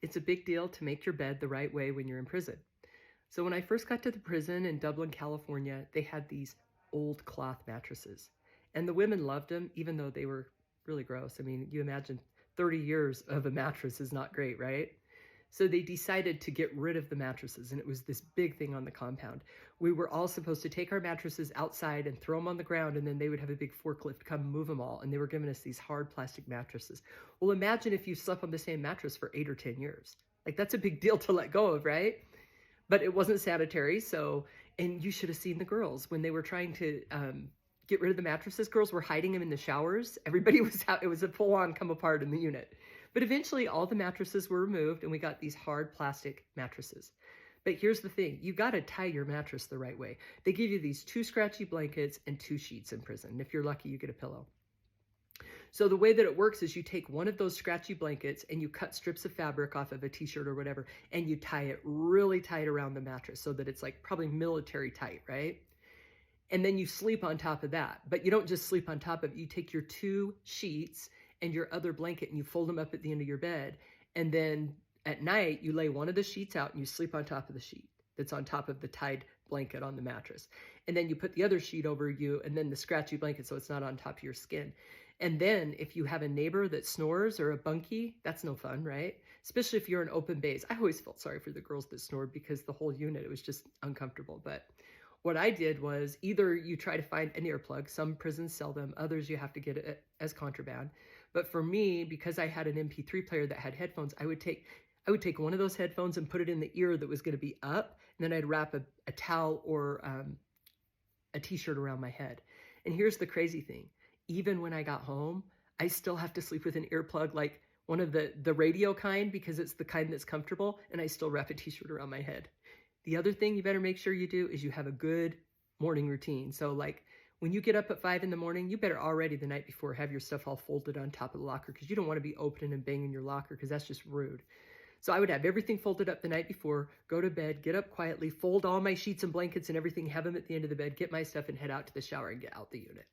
It's a big deal to make your bed the right way when you're in prison. So when I first got to the prison in Dublin, California, they had these old cloth mattresses. And the women loved them, even though they were really gross. I mean, you imagine 30 years of a mattress is not great, right? So they decided to get rid of the mattresses, and it was this big thing on the compound. We were all supposed to take our mattresses outside and throw them on the ground, and then they would have a big forklift come move them all, and they were giving us these hard plastic mattresses. Well, imagine if you slept on the same mattress for 8 or 10 years. Like, that's a big deal to let go of, right? But it wasn't sanitary, so, and you should have seen the girls when they were trying to get rid of the mattresses. Girls were hiding them in the showers. Everybody was out. It was a full-on come apart in the unit. But eventually all the mattresses were removed and we got these hard plastic mattresses. But here's the thing, you got to tie your mattress the right way. They give you these 2 scratchy blankets and 2 sheets in prison. If you're lucky, you get a pillow. So the way that it works is you take one of those scratchy blankets and you cut strips of fabric off of a t-shirt or whatever, and you tie it really tight around the mattress so that it's like probably military tight, right? And then you sleep on top of that. But you don't just sleep on top of it. You take your 2 sheets and your other blanket and you fold them up at the end of your bed. And then at night, you lay one of the sheets out and you sleep on top of the sheet that's on top of the tied blanket on the mattress. And then you put the other sheet over you and then the scratchy blanket so it's not on top of your skin. And then if you have a neighbor that snores or a bunkie, that's no fun, right? Especially if you're in open bays. I always felt sorry for the girls that snored because the whole unit, it was just uncomfortable. But what I did was either you try to find an earplug, some prisons sell them, others you have to get it as contraband. But for me, because I had an MP3 player that had headphones, I would take one of those headphones and put it in the ear that was going to be up, and then I'd wrap a towel or a t-shirt around my head. And here's the crazy thing. Even when I got home, I still have to sleep with an earplug, like one of the radio kind, because it's the kind that's comfortable, and I still wrap a t-shirt around my head. The other thing you better make sure you do is you have a good morning routine. So like when you get up at 5 in the morning, you better already the night before have your stuff all folded on top of the locker because you don't want to be opening and banging your locker because that's just rude. So I would have everything folded up the night before, go to bed, get up quietly, fold all my sheets and blankets and everything, have them at the end of the bed, get my stuff and head out to the shower and get out the unit.